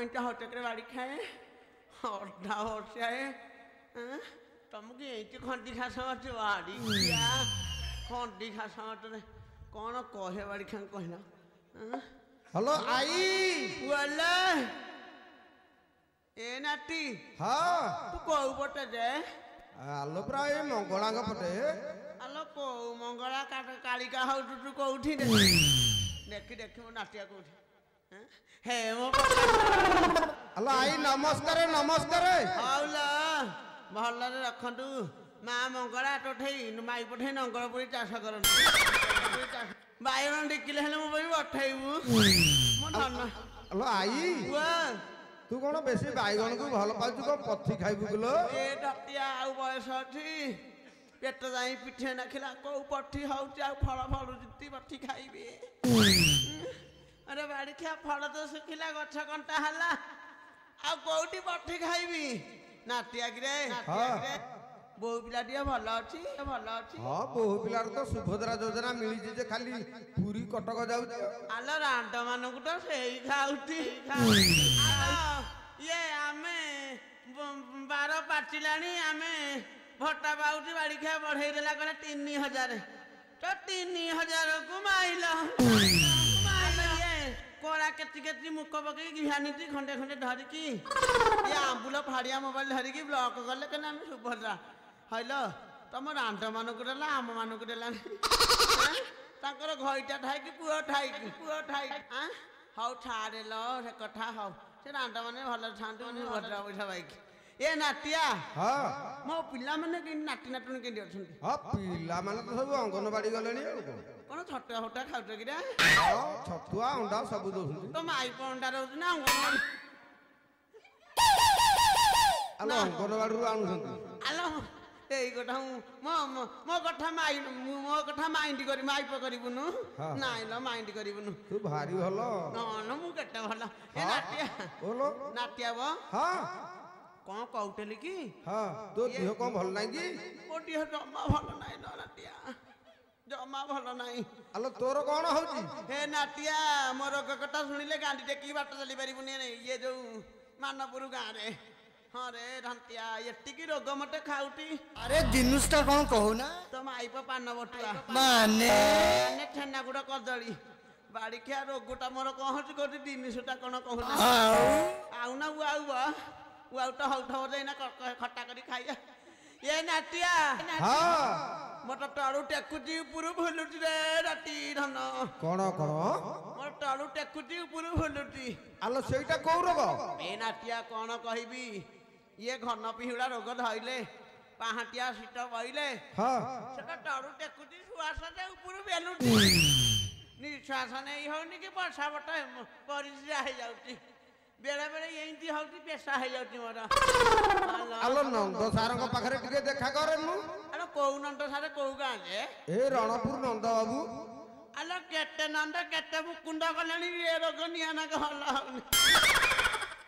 अइटा होटकरे बाड़ी खाए अड्डा होशाए तुमको यही खंडी खास बाड़ी क्या खंडी खास कौन कहे बाड़ी खान कहना हेलो आई बोले ए नाटी हाँ तू कौ पटे जे आलो प्राय मंगलांग पटे आलो कौ मंगला कालिका हौ तू कौठी देखी देखी मो नाटिया कौठी हे मो हेलो आई नमस्कार नमस्कार हौला भलरे रखंतु मां मंगला टोठई माई पठे नंगलपुरी चाष करन बायरन डिकिले हेले मो बई पठेइबु मो धन हेलो आई तू कौन बेसी बैगन को भल पाचु कौन पथी खाइबु किलो ए डटिया आउ बयस अछि पेट जाई पिठे नखिला को पठी हउची आ फल फल जिति पठी खाइबे अरे बाड़ी खा फल तो सुखिला गछ कंटा हला आ कोउटी पठी खाइबी नाटिया गिरे बहु पिलाटिया भल अछि हां बहु पिलार तो सुभद्रा योजना मिली जे खाली पूरी कटक जाउची आलो रांड मानकु तो सेई खाउती ये आमे 12 पाचिलानी आमे भट्टा बाउटी बाड़ी खा बढ़ाई देला करे 3000 तो 3000 को माइला ये कोड़ा केति केति मुख पकई घिहानीती खंडे खंडे धरिकी ये आंबुल फाड़िया मोबाइल धरिकी ब्लॉक गले के नाम सुभद्रा हइलो तम रांड मानकु देला आम मानकु देला ताकर घइटा ठाई कि पुओ ठाई हां हौ छाड़े लो से कथा हौ से रांड माने भल छांतु ने भद्रा बैठा बाइक ए नाटिया हां मो पिल्ला माने कि नाटी नाटुन केंदी अछंती हां पिल्ला माने तो सब अंगनवाड़ी गलेनी कोन छटका होटा खाउत कि रे हां छतुआ अंडा सब दोसुंती तो माई पंडा रहउत ना अंगनवाड़ी आलो अंगनवाड़ी रु आनुसंती आलो एई कथा मो कथा माइंड करी माई प करिबुनु नाइ ल माइंड करिबुनु तू भारी हलो न मु केटा भला ए नाटिया बोलो नाटिया बो हां कौन कहतेली कि हां तो देह कौन भल नाही कि ओ देह जमा भल नाही न नाटिया जमा भल नाही आलो तोर कोन होची हे नाटिया मोर कथा सुनिले गांडी टेकी बाट चली परिबुनी ये जो मानपुर गां रे हाँ रे धंतिया एटिकी रोग मटे खाउटी अरे दिनुष्टा कौन कहू ना तुम आई पान बटुआ माने छेना गुड़ा कदली बाड़ी खिया रोगटा मोर कहूँ कौटी जिनटा कौन कहूना आउ ना आउ तो हौ ठो खट्टा करी खाइया ये नाटिया मोर टलू टेकुची ऊपर भुलुची रे राती धन कौन मोर टलू टेकुची ऊपर भुलुची आलो सेटा को रोग ए नाटिया कौन कहबी ये घन पिहुड़ा रोग धइले पाहाटिया सीट बइले सेटा टलू टेकुची सुआस जे ऊपर बेलुची निश्वास नहीं होनी कि वर्षा बट परिस्रा हो जाउची बेले बेले एंती होती पेशा हो जाउची मोर आलो नंद सार को पाखरे टिके देखा करे मु अरे कोउ नंद सारे कोउ गां जे ए रणपुर नंद बाबू अलो केते नंद केते मुकुंड गलेनी ए रोग नियाना के हल्ला होनी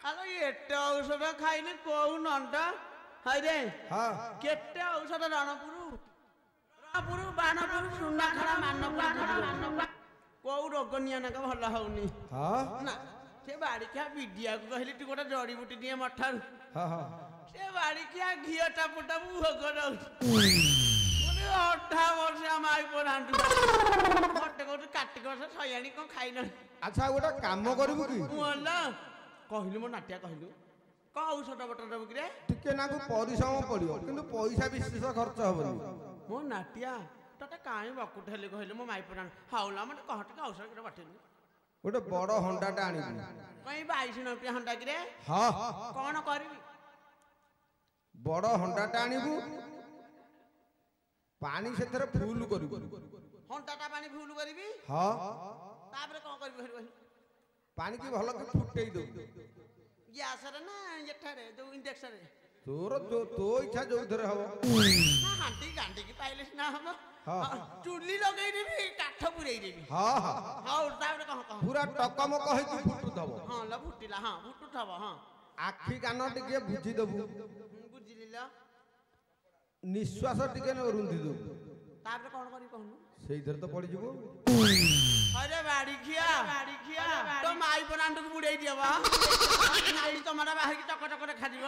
अलो एते औषध खाइले कोउ नंद हाय रे हां केते औषध रणपुर बाणपुर सुना खरा मानपुर कोउ रोग नियाना के हल्ला होनी हां ना से बाड़ी क्या विद्या को कहली तू गोटा जड़ी बूटी दिए मठारू हां हां से बाड़ी क्या घिया टापुटा मुह कर ओने 18 वर्ष माई परांटू फटे को काटी को सयानी को खाइल अच्छा गोटा काम करबु की मोला कहलु मो नाटिया कहलु का औषध बटर दबु कि रे टिके नाकु परिश्रम पड़ियो किंतु पैसा विशेष खर्च होबनी मो नाटिया तते काई बकुट हेले कहलु मो माई परांट हाउला मते कहट के औषध के बाटेलु गोटे बड़ हंडाटा आनी कहीं 22 रुपया हंडा कि रे हां कौन करबी बड़ हंडाटा आनीबू पानी सेथरे फुल करबू हंडाटा पानी फुल करबी हां तापर कोन करबी हरि पानी की भलो के फुटेई दो गैस रे ना एठारे जो इंजेक्शन रे तोर जो तो इच्छा जो धरे हबो ना हांडी गांडी की पाइलेस ना हम हां चुल्ली लगई देबी काठ पुरई देबी हां हां हां तापर कह पूरा टकम कहि तू फुटु दबो हां ल फुटिला हां फुटु थबो हां आखी कान टिके बुझी दबु बुझिली ल निश्वास टिके न रुंधी दबु तापर कोन करी कहनु सेई धर तो पड़ी जिवो अरे बाड़ी ବାଡ଼ିଖିଆ ତୋ ମାଇ ପରାଣ୍ଡକୁ ବୁଡ଼େଇ ଦିଅ ବା ନାଇଁ ତମର ବାହାରିକି ଟକ ଟକ ଦେଖାଯିବ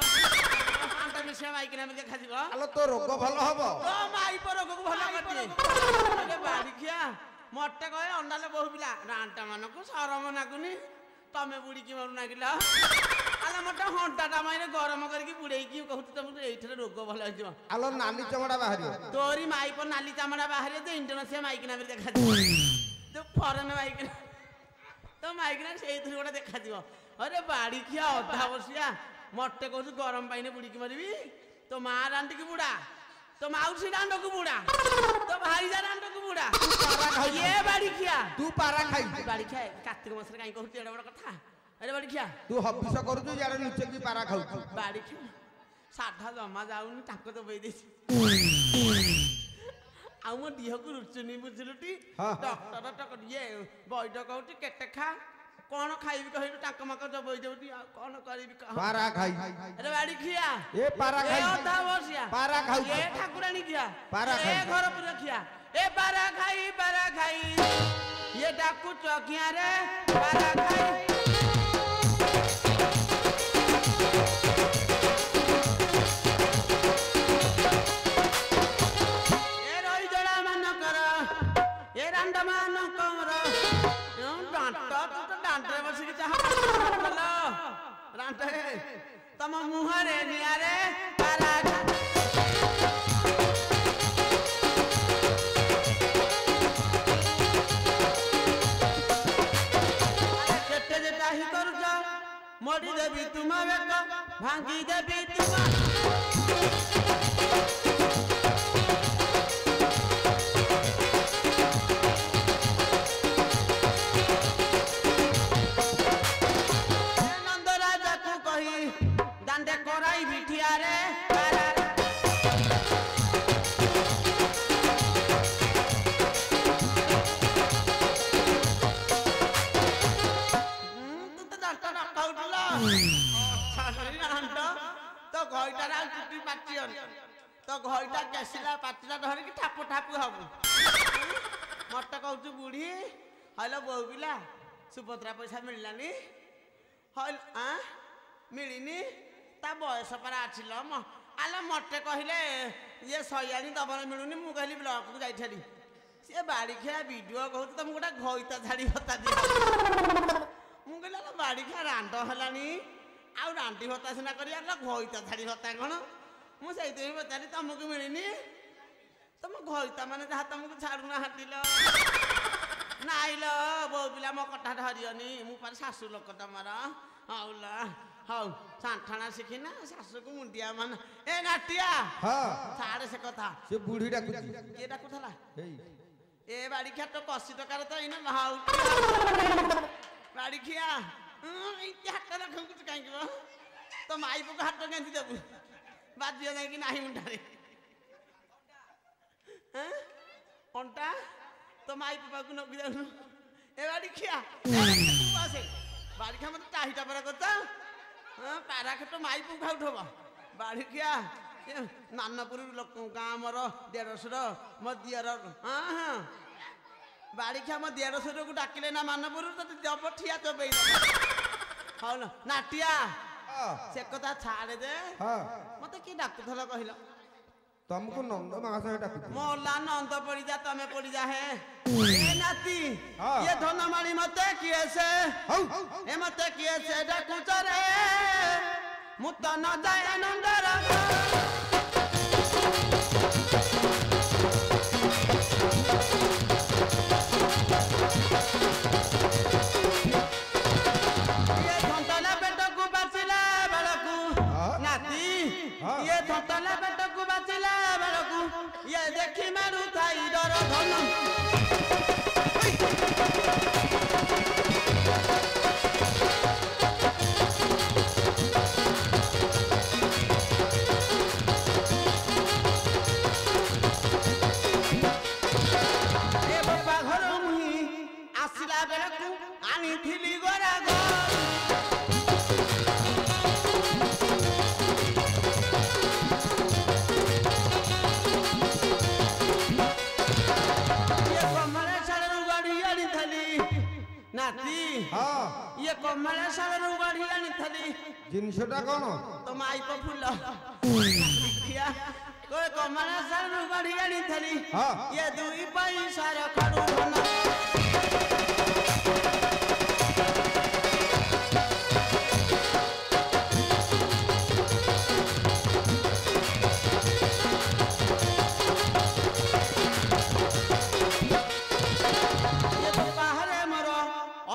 ଆଣ୍ଟ ମିଶିଆ ମାଇକିନା ବି ଦେଖାଯିବ ଆଲୋ ତୋ ରୋଗ ଭଲ ହବ ତୋ ମାଇ ରୋଗକୁ ଭଲ କରିଦିଏ ବାଡ଼ିଖିଆ ମତେ କହେ ଅଣ୍ଡାଲେ ବହୁ ପିଲା ରାଣ୍ଟା ମାନଙ୍କୁ ସରମ ନାଗୁନି ତମେ ବୁଡ଼ିକି ମରୁ ନାଗିଲ ଆଲୋ ମତେ ହଣ୍ଟାଟା ମାଇରେ ଗରମ କରିକି ବୁଡ଼େଇକି କହୁଛି ତମକୁ ଏଇଥିରେ ରୋଗ ଭଲ ହେଇଯିବ ଆଲୋ ନାଲି ଚମଡ଼ା ବାହାରିବ ତୋରି ମାଇ ପର ନାଲି ଚାମଡ଼ା ବାହାରିବ ଯେ ଇଣ୍ଡୋନେସିଆ ମାଇକିନା ବି ଦେଖାଯିବ ତୁ ଫରେନ ମାଇକିନା ତୋ ମାଇକିନା ସେଇଥିରେ ଗୋଟେ ଦେଖାଯିବ ଅରେ ବାଡ଼ିଖିଆ ଅଧା ବସିଆ ମତେ କହୁଛୁ ଗରମ ପାଇନେ ବୁଡ଼ିକି ମରିବି ତୋ ମା ରାଣ୍ଡିକି ବୁଡ଼ା ତୋ ମାଉସୀ ରାଣ୍ଡକୁ ବୁଡ଼ା ତୋ ଭାଇଜା ରାଣ୍ଡକୁ ବୁଡ଼ା ଇଏ ବାଡ଼ିଖିଆ ତୁ ପାରା ଖାଇ ବାଡ଼ିଖିଆ କାର୍ତ୍ତିକ ମାସରେ କାଇଁ କହୁଛୁ ଏଡେ ବଡ଼ କଥା ଆରେ ବାଡ଼ିଖିଆ ତୁ ହବିଷ କରୁଛୁ ଇଆଡେ ଲୁଚେକି ପାରା ଖାଉଛୁ ବାଡ଼ିଖିଆ ସାଧା ଜମା ଯାଉନି ତାଙ୍କ ତ ବେଇ ଦେଇଛି ଆଉ ମୋ ଦିହକୁ ରୁଚୁନି ବୁଝିଲୁଟି ଡକ୍ଟର ଇଏ ବୈଦ କହୁଛି କେତେ ଖା କଣ ଖାଇବି କହିଲୁ ଟାଙ୍କ ମାକ ଜବଇ ଦେଉଟି ଆଉ କଣ କରିବି କହ ପାରା ଖାଇ ଆରେ ବାଡ଼ିଖିଆ ଏ ପାରା ଖାଇ ଅଧା ବସିଆ ପାରା ଖାଉ ଏ ଠାକୁରାଣୀ ଖିଆ ପାରା ଏ ଖାଇ ଘର ପୁର ଖିଆ ଏ ପାରା ଖାଇ ଇଏ ଡାକୁଛ କିଆ ରେ ପାରା ଖାଇ ତମ ମୁହଁରେ ନିଆରେ ପାରା କେତେ ଯେଟା ହିଁ କରୁଛ ମୋଡ଼ି ଦେବି ତୁମ ବେକ ଭାଙ୍ଗି ଦେବି ତୁମ तो घईटार आ चुटी पाचियन तो घईटा केसिला पाचिला धरिकी ठापु ठापु हबु मत कहू बुढ़ी हलो बहु पिला सुभद्रा पैसा मिललानी हल मिलनी ता बयस परा आछिल म आलो मते कहले ये सयानी दबल मिलुनी मु कहली ब्लॉक को जाइथली से बाड़ी खेला वीडियो कहू तुम गोटा घईता झाड़ी भत्ता दि मु कहला बाड़ी खा रांड हलानी आउ रांडी भत्ता सिना करिया घईता झाड़ी भत्ता कौन मुझे पचारि तुमको मिलनी तुम घईता माने जहाँ तुमको छाड़ूना हाटिल नाइल बो पिला मो कथा धरियनी मु पर शाशु लोक तुमर हौला हौ सांठाणा शिखिना शाशु को मुंडिया मान ए नाटिया छाड़े से कथा से बुढ़ी डाकुची के डाकुथला ए बाड़ी खिया तो 80 टकार तो इना हाउ बाड़ी खिया इते हाथ रखू कुछ काई के तो माई को हाथ गेंदी देबू बाजियो जाई कि नाही मुंडारे हैं अंटा तो माई पापा को नबी जाऊ ए बाड़ी खिया पासे बाड़ी खिया मत टाहिटा पर करता हां पारा के तो माई को खाउ ठबा बाड़ी खिया नानपुर लोक गाँ मोर 150 मो दियर हाँ हाँ बाड़ी खिया मो 150 को डाकिले ना मानपुर तो जब ठिया चबई हाँ न नाटिया से कथा छाड़े दे मत कि डाकुथल कहल तुमको नंद महाशय डाकुची मोला नंद पड़ी जा तमे पड़ी जा है ए नाती ये धनमाणी मते किए से ए मते किए से डाकुच रे मुत न जाय नंदर ये धंतला पेट को बाचिला बेलकू नाती ये धंतला पेट को बाचिला बेलकू ये देखी मारू थाई डर धन ए बाबा घर मुही आसिला बेलकू आनी थिली गोरा गो ये कमरे छाड़ू गाड़ी आनी थली ନାତି ହଁ ଇଏ କମଳେଶ୍ୱରରୁ ଗଢି ଆଣିଥିଲି ଜିନିଷଟା କଣ ତ ମାଇପ ଫୁଲ କମଳେଶ୍ୱରରୁ ଗଢି ଆଣିଥିଲି ହଁ ଇଏ 2 ପଇସାର ଖଡୁ ଧନ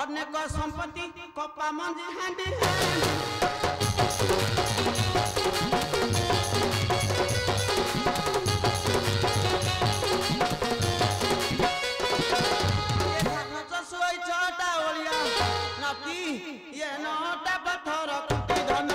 ଅନେକ ସମ୍ପତ୍ତି କପା ମଞ୍ଜି ହାଣ୍ଡି ଛଅଟା ଓଳିଆ ନାତି ଇଏ 9ଟା ପଥର କୁଟି ଧନ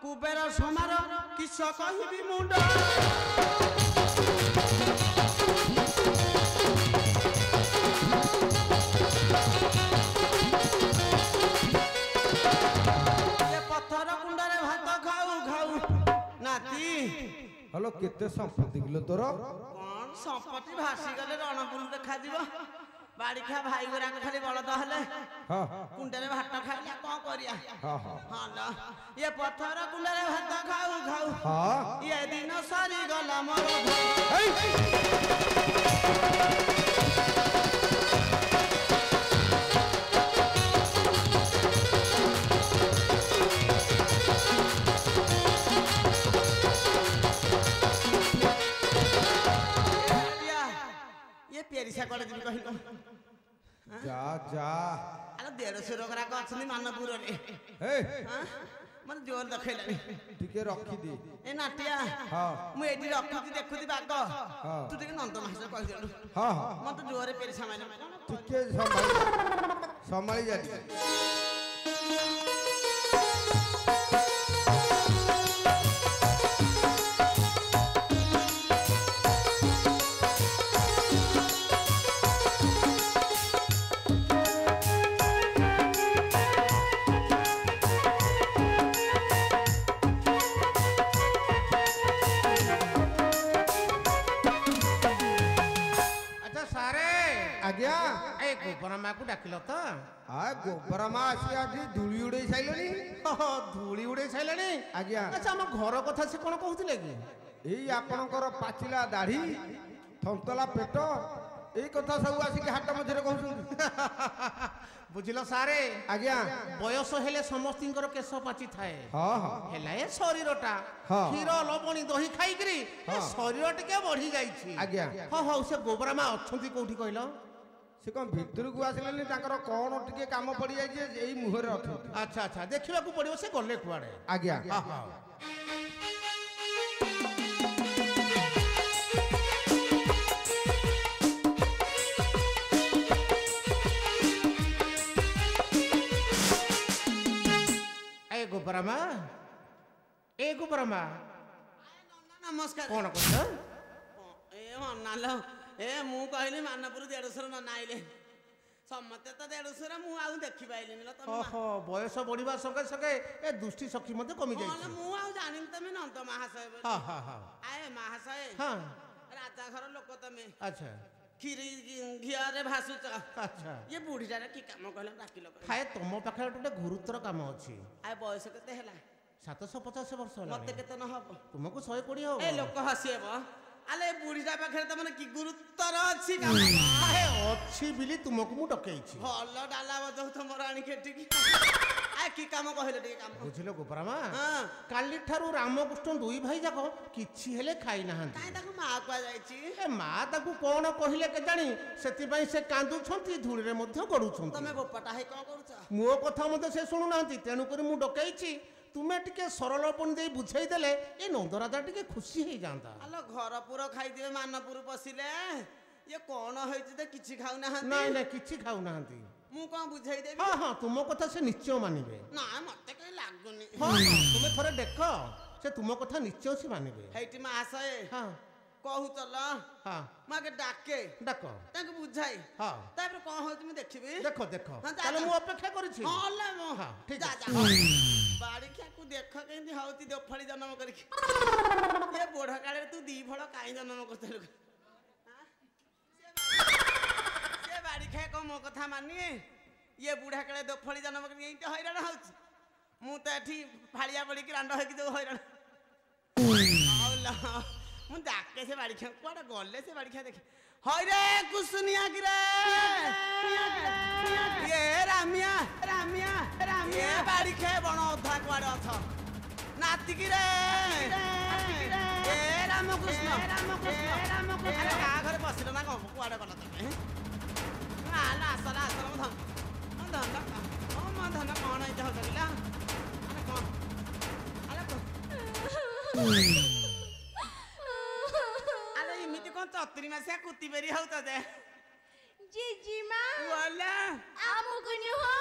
କୁବେର ସମାର କିସ କହିବି ମୁଣ୍ଡ ପଥର କୁଣ୍ଡରେ ଭାତ ଖାଉ ଖାଉ ନାତି ହଲୋ କେତେ ସମ୍ପତ୍ତି କିଲୋ ତୋର କଣ ସମ୍ପତ୍ତି ଭାସିଗଲେ ରଣପୁର ଦେଖାଯିବ ବାଡ଼ିଖା ଭାଇ ଗୁରାକ ଖାଲି ବଳଦ ହେଲେ କୁଣ୍ଡରେ ଭାତ ଖାଇଲେ କଣ କରିବା ଇଏ ପଥର କୁଣ୍ଡରେ ଭାତ ଖାଉ ଖାଉ ଇଏ ଦିନ ସରିଗଲା ମୋର पेरिसा कड़े जी कहल जा जा अरे 150 ग्राहक अछनी मानपुर रे ए मन जोर देखैलानी टिके रखी दे ए नाटिया हां मु एठी रखुती देखुती बाग तू टिके नंद मास कहि देलु हां मन तो जोरे पेरिसा माने टिके संभाली जा आज्ञा ए गोबरमा को डाकिलो त आ गोबरमा आसी आजी धूली उड़े साइलनी धूली उड़े साइलनी आज्ञा अच्छा हम घर कथा से कोन कहउतिले कि एई आपनकर पाचिला दाढ़ी थंतला पेट एई कथा सब आसी के हाट मझरे कहउछन बुझिलो सारे आज्ञा बयस हेले समस्तिंकर केस पाची थाए हां हां हेला ए शरीरटा क्षीर लवणी दही खाई करी शरीर टिके बढ़ी जाईछि आज्ञा हो हो से गोबरमा अछंती कोठी कहलो से कौन भितर को आसिलेनी ताकर कौन टिके काम पड़ी जाय जे एई मुहरे अथु अच्छा अच्छा देखिबा को पड़ियो से गले कुआडे आज्ञा हां हां ए गोबरमा नमस्कार कौन कहलो ए नालो ए मु कहली मानपुर 150 न नाइले समते तो 150 मु आउ देखि पाइलिनी ल तम ओहो बयस बढ़िबा संगे संगे ए दुष्टि शक्ति मध्ये कमी जाई छ मु आउ जानिम तमे नंद महाशय हां हां हां आए महाशय हां राजा घर लोक तमे अच्छा खीरी घियारे भासुच अच्छा ये बुढ़ीटारे की काम कहले डाकिलो खाए तुम पाखे गोटे गुरुतर काम अछि आए बयस केते होला 750 वर्ष होला मते केते न हबो तुमको 120 हो ए लोक हसिएबो आले बुढ़ीटा पाखे तमने की गुरुतर अछि काम आए अछि बिली तुमको मु डकेइछि हल्लो डाला बजौ तमर आनी केटी की आ की काम कहले टे काम बुझिलो गोपरामा हां काली ठारू रामकृष्ण दुई भाई जाको किछि हेले खाइ नाहंती काई ताकू मा kwa जाईची ए मा ताकू कोन कहिले के जानी सेति पई से कांदु छंती धूଳି रे मध्ये गडु छंती तमे बोपटा हे कोन करूछ मो कथा मध्ये से सुनु नाहंती तेनु करी मु डकेइछि तुमे टिके सरलपन दे बुझाई देले ए नंदराजा टिके खुशी हे जांता आलो घर पुरो खाई दिबे मानपुर पसिले ये कोन होइछि त किछि खाउ नाहंती नाही नाही किछि खाउ नाहंती मु कोन बुझाई देबी हां हां तुम कथा से निश्चय मानिबे ना मते कई लागुनी हां तुमे थरे देखो से तुम कथा निश्चय से मानिबे हेटी महाशय हां କହୁଚଲ ହଁ ମୁଁ ଆଗେ ଡାକେ ଡାକ ତାଙ୍କୁ ବୁଝାଇ ହଁ ତାପରେ କଣ ହଉଛି ମୁଁ ଦେଖିବି ଦେଖ ଦେଖ ହଁ, ଯା, ତାହେଲେ ଯା। ମୁଁ ଅପେକ୍ଷା କରିଛି ହଁ ଲା ମୁଁ ହଁ, ଠିକ ଯା, ଅଛି। ଯା। ବାଡ଼ିଖିଆକୁ ଦେଖ କେମିତି ହଉଛି ଦୋଫଳି ଜନ୍ମ କରିକି ଏ ବୁଢ କାଳରେ ତୁ ଦି ଫଳ କାହିଁ ଜନ୍ମ କରିଥିଲୁ ସେ ବାଡ଼ିଖିଆ କଣ ମୋ କଥା ମାନିଏ ଇଏ ବୁଢା କାଳେ ଦୋଫଳି ଜନ୍ମ କରିକି ଏଇଠି ହଇରାଣ ହଉଛି ମୁଁ ତ ଏଠି ଫାଳିଆ ପଡ଼ିକି ରାଣ୍ଡ ହେଇକି ଯୋଉ ହଇରାଣ ହଉ ଲ, ମୁଁ ଡାକେ ସେ ବାଡ଼ିଖିଆ କୁଆଡେ ଗଲେ ସେ ବାଡ଼ିଖିଆ ଦେଖେ ହଇରେ କୁସୁନିଆ କିରେ ଏ ରାମିଆ ରାମିଆ ରାମିଆ ଏ ବାଡ଼ିଖେ ବଣ ଅଧା କୁଆଡେ ଅଛ ନାତିକିରେ ଏ ରାମକୃଷ୍ଣ ଆରେ କାହା ଘରେ ବସିଲ ନା କଣ କୁଆଡେ ଗଲ ତମେ ଆଲ ଆସଲା ଆସଲା ମୋ ଧନ ମୋ ଧନ କଣ ହେଇଛି ହଉଛ କିଲା ଆରେ କଣ ଆରେ ଆରେ ଏମିତି କଣ ଚତୁରୀ ମାସିଆ କୁତି ବେରି ହଉଛ ଯେ ଜେଜେମା ବୋଲା ଆମକୁ ନୁହଁ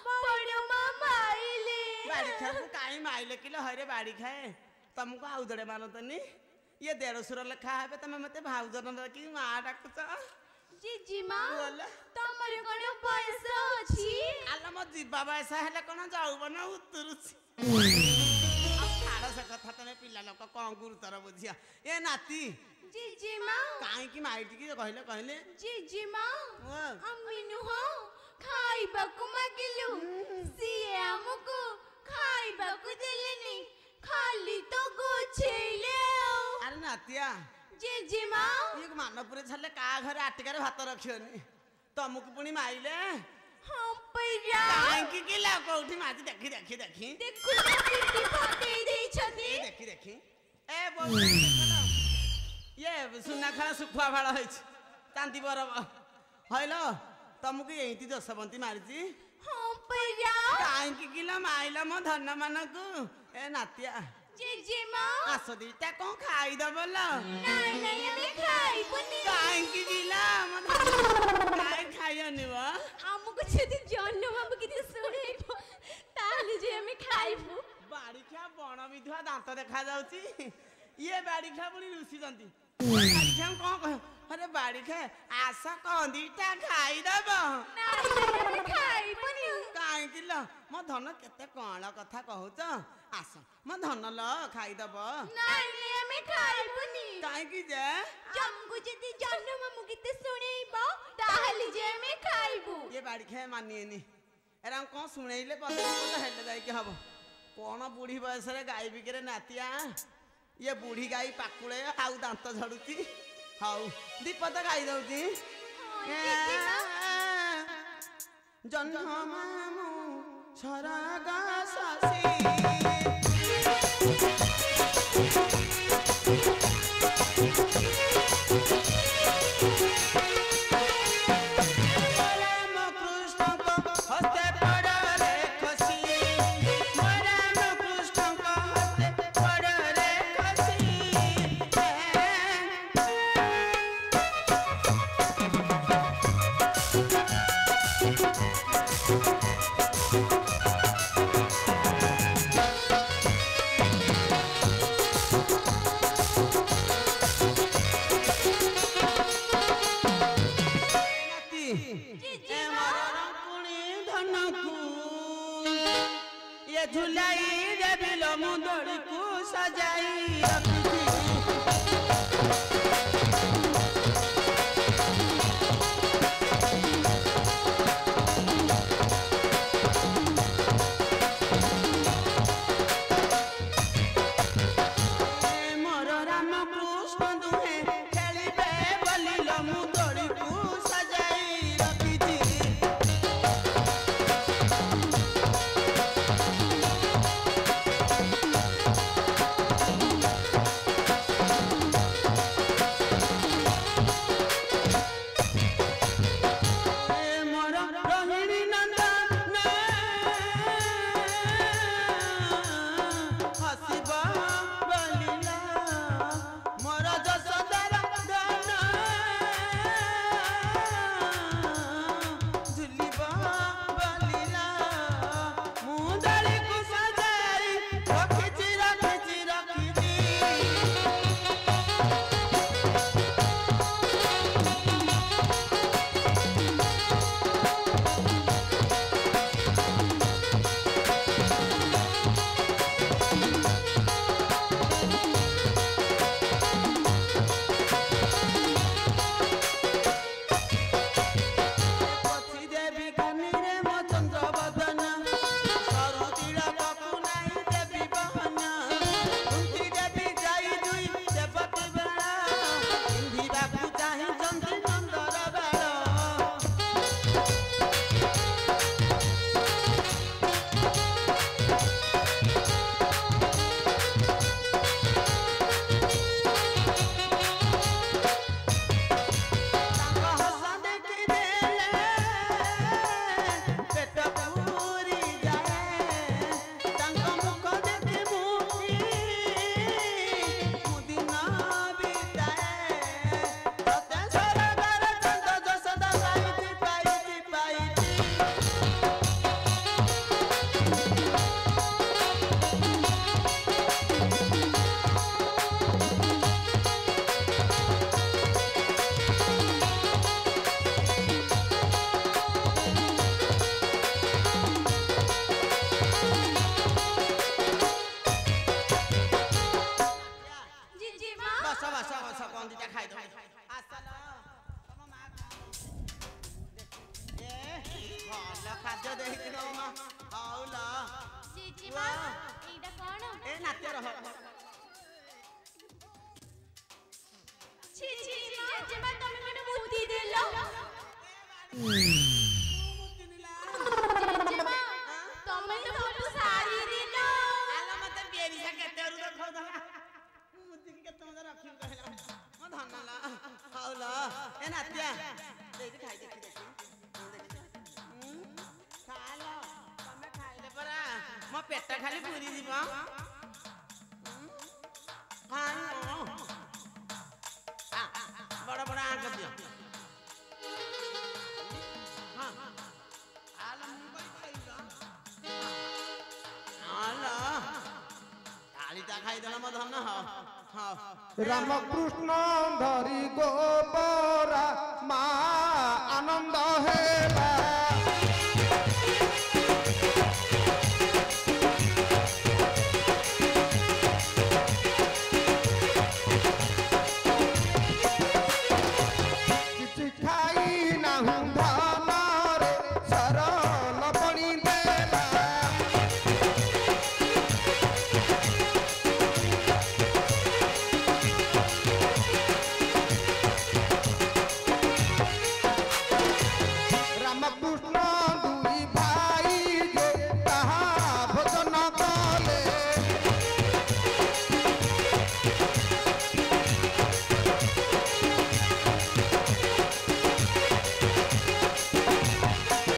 ବଡ଼ ମା ମାଇଲେ ବାଡ଼ି ଖାକୁ କାହିଁ ମାଇଲେ କିଲୋ ହଇରେ ବାଡ଼ି ଖାଏ ତମକୁ ଆଉ ଜଣେ ମାନନ୍ତନି ଇଏ ଦେଢଶୁର ଲେଖା ହେବେ ତମେ ମତେ ଭାଉଜ କି ମା ଡାକୁଛ ଜେଜେମା ବୋଲା ତମର କଣ ବୟସ ଅଛି ଆଲୋ ମୋ ଯିବା ବୟସ ହେଲେ କଣ ଯୌବନ ଉତୁରୁଛି ଛାଡ ସେ କଥା ତମେ ପିଲା ଲୋକ କଣ ଗୁରୁତର ବୁଝିଆ ଏ ନାତି ଜେଜେମା କାହିଁକି ମାଇଟିକି କହିଲେ କହିଲେ ଜେଜେମା ହଁ। ଆମେ ନୁହଁ ଖାଇବାକୁ ମାଗିଲୁ ସିଏ ଆମକୁ ଖାଇବାକୁ ଦେଲେନି ଖାଲି ତ ଗୋଛେଇଲେ ଆଉ ଆରେ ନାତିଆ ଜେଜେମା ଇଏ ମାନପୁରରେ ଛାଡ଼ିଲେ କାହା ଘରେ ଆଟିକାରେ ଭାତ ରଖିବନି ତମକୁ ପୁଣି ମାଇଲେ ହଁ ପରା କାହିଁକି କିଲା କୋଉଠି ମାଜି ଦେଖି ଦେଖି ଦେଖି ଦେଖୁନ ପିଠି ଫଟେଇ ଦେଇଛନ୍ତି ଏ ଦେଖି ଦେଖି ଏ ବୋଉ ଇଏ ସୁନା ଖେଳ ଶୁଖୁଆ ଫାଳ ହେଇଛି ଚାନ୍ଦି ବରବ ହଇଲ ତମକୁ ଏଇଠି ଯଶବନ୍ତୀ ମାରିଛି ହଁ ପରା କାହିଁକି କିଲୋ ମାଇଲ ମୋ ଧନ ମାନଙ୍କୁ ଏ ନାତିଆ ଜେଜେମା ଆସ ଦିଟା କଣ ଖାଇଦବ ଲୋ ନାଇଁ ନାଇଁ ଆମେ ଖାଇବୁନି କାହିଁକି କିଲୋ ମୋ କାହିଁ ଖାଇବନି ବ ଆମକୁ ଯଦି ଜହ୍ନ ବାବୁ କିଛି ଶୁଣେଇବ ତାହେଲେ ଯେ ଆମେ ଖାଇବୁ ବାଡ଼ିଖିଆ ବଣ ବିଧୁଆ ଦାନ୍ତ ଦେଖା ଯାଉଛି ଇଏ ବାଡ଼ିଖିଆ ପୁଣି ରୁଷିଛନ୍ତି ବାଡ଼ିଖିଆ କଣ କହ ଆରେ ବାଡ଼ିଖା ଆସ କଣ ଦିଟା ଖାଇଦବ ନାଇଁ ନାଇଁ ଆମେ ଖାଇବୁନି କାହିଁକି ଲୋ ମୋ ଧନ କେତେ କଣ କଥା କହୁଛ ଆସ ମୋ ଧନ ଲୋ ଖାଇଦବ ନାଇଁ ନାଇଁ ଆମେ ଖାଇବୁନି କାହିଁକି ଯେ ଆମକୁ ଯଦି ଜହ୍ନ ମାମୁ ଗୀତ ଶୁଣେଇବ ତାହେଲେ ଯେ ଆମେ ଖାଇବୁ ଇଏ ବାଡ଼ିଖିଆ ମାନିଏନି ଏରା କଣ ଶୁଣେଇଲେ ପଦେ ହେଲେ ଯାଇକି ହବ କଣ ବୁଢୀ ବୟସରେ ଗାଈ ବିକିରେ ନାତିଆ ଇଏ ବୁଢୀ ଗାଈ ପାକୁଳେ ଆଉ ଦାନ୍ତ ଝଡୁଛି ହଉ ଦୀପତ ଗାଇ ଦଉଛି ଜହ୍ନ ମାମୁ ସରଗା ଶଶୀ ଝୁଲାଇ ଦେବିଲ ମୁଁ ଦୋଳିକୁ ସଜାଇ ରଖିଛି ମୋର ରାମ କୃଷ୍ଣ ଦୁହେଁ ଖେଳିବେ ବୋଲିଲ ମୁଁ ଦୋଳିକୁ ସଜାଇ ରଖିଛି ଦେଇଥିଲ ମା ହଉଲ ଜେଜେମା ଏଇଟା କଣ? ଏ ନାଚ ରହ ଛି ଛି ଜେଜେମା ତମେ କଣ ମୁଦି ଦେଲ? ଜେଜେମା ତମେ ତ ମୋତେ ଶାଢ଼ୀ ଦେଲ। ଆଲୋ ମତେ ବେରିସା କେତେରୁ ଦେଖଉଥିଲା ମୁଦିକି କେତେ ମତେ ରଖିବୁ କହିଲା ମୋ ଧନଲ ହଉଲ ଏ ନାତିଆ ଦେଇକି ଖାଇ ଦେଖି ଖାଇଲ ତମେ ଖାଇଲେ ପରା ମୋ ପେଟ ଖାଲି ପୁରି ଯିବ ବଡ଼ ବଡ଼ ଆଙ୍କ ଦିଅ ତାଳିଟା ଖାଇଦେଲ ମୋ ଧନ ରାମକୃଷ୍ଣ ଧରି ଗୋବରା